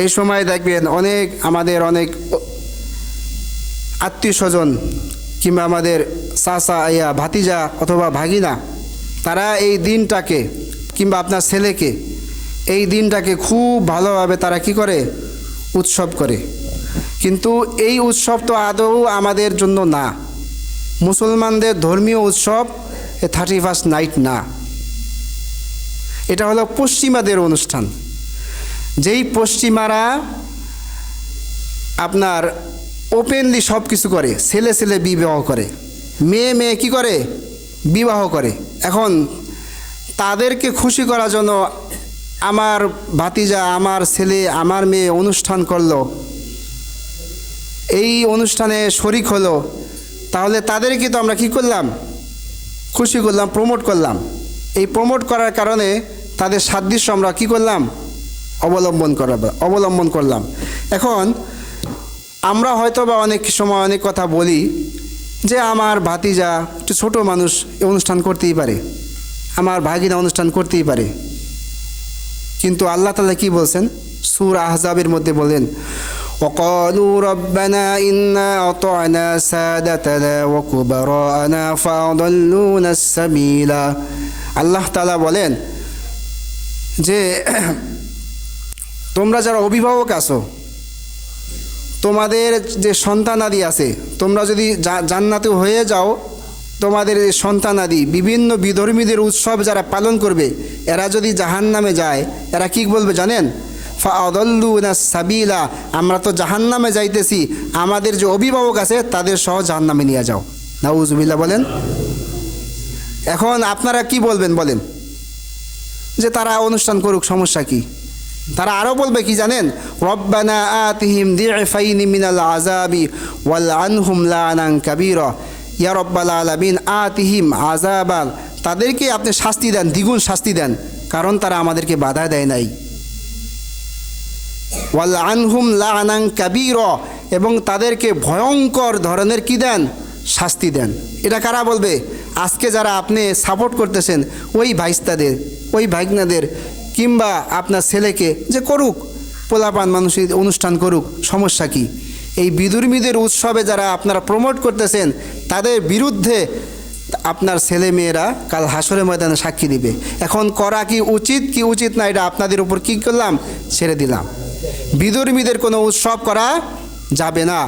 এই সময় দেখবেন আমাদের অনেক আত্মীয় স্বজন কিংবা আমাদের চাচা ভাতিজা অথবা ভাগিনা, তারা এই দিনটাকে কিংবা আপনার ছেলেকে এই দিনটাকে খুব ভালোভাবে তারা কি করে, উৎসব করে। কিন্তু এই উৎসব তো আদৌ আমাদের জন্য না, মুসলমানদের ধর্মীয় উৎসব 31st নাইট না, এটা হলো পশ্চিমাদের অনুষ্ঠান। যেই পশ্চিমারা আপনার ওপেনলি সব কিছু করে, ছেলে ছেলে বিবাহ করে, মেয়ে মেয়ে কি করে, বিবাহ করে। এখন তাদেরকে খুশি করার জন্য আমার ভাতিজা, আমার ছেলে, আমার মেয়ে অনুষ্ঠান করলো, এই অনুষ্ঠানে শরিক হলো, তাহলে তাদেরকে তো আমরা কি করলাম, খুশি করলাম, প্রমোট করলাম। এই প্রমোট করার কারণে তাদের সাদৃশ্য আমরা কি করলাম, অবলম্বন করলাম। এখন আমরা হয়তো বা অনেক সময় অনেক কথা বলি যে আমার ভাতিজা একটু ছোটো মানুষ, অনুষ্ঠান করতেই পারে, আমার ভাগিনা অনুষ্ঠান করতেই পারে। কিন্তু আল্লাহ তাআলা কি বলছেন সূরা আহজাবের মধ্যে বলেন, وقالوا ربنا إنا أطعنا سادتنا وكبراءنا فأضلونا السبيل। আল্লাহ তাআলা বলেন যে তোমরা যারা অভিভাবক আছো, তোমাদের যে সন্তানাদি আছে, তোমরা যদি জান্নাতে হয়ে যাও, তোমাদের এই সন্তানাদি বিভিন্ন বিধর্মীদের উৎসব যারা পালন করবে, এরা যদি জাহান্নামে যায়, এরা কি বলবে জানেন, ফাআদাল্লুনা সাবিলা, আমরা তো জাহান্নামে যাইতেছি, আমাদের যে অভিভাবক আছে তাদের সহ জাহান্নামে নিয়ে যাও। নাউজুবিল্লাহ বলেন। এখন আপনারা কি বলবেন বলেন, যে তারা অনুষ্ঠান করুক, সমস্যা কি? তারা আরও বলবে কি জানেন, রব্বানা আতিহিম দি'ফাইনি মিনাল আযাবি ওয়াল আনহুম লা'নান কাবীরা। ইয়া রব্বাল আলামিন আতিহিম আযাবান, তাদেরকে আপনি শাস্তি দেন, দ্বিগুণ শাস্তি দেন, কারণ তারা আমাদেরকে বাধা দেয় নাই। ওয়াল আনহুম লা'নান কাবীরা, এবং তাদেরকে ভয়ঙ্কর ধরনের কি দেন, শাস্তি দেন। এটা কারা বলবে? আজকে যারা আপনি সাপোর্ট করতেছেন ওই ভাইস্তাদের, ওই ভাগনাদের, কিংবা আপনার ছেলেকে যে করুক, পোলাপান মানুষ অনুষ্ঠান করুক, সমস্যা কি? এই বিধর্মীদের উৎসবে যারা আপনারা প্রমোট করতেছেন, তাদের বিরুদ্ধে আপনার ছেলে মেয়েরা কাল হাসরের ময়দানে সাক্ষী দিবে। এখন করা কি উচিত কি উচিত না, এটা আপনাদের উপর কি করলাম, ছেড়ে দিলাম। বিধর্মীদের কোনো উৎসব করা যাবে না।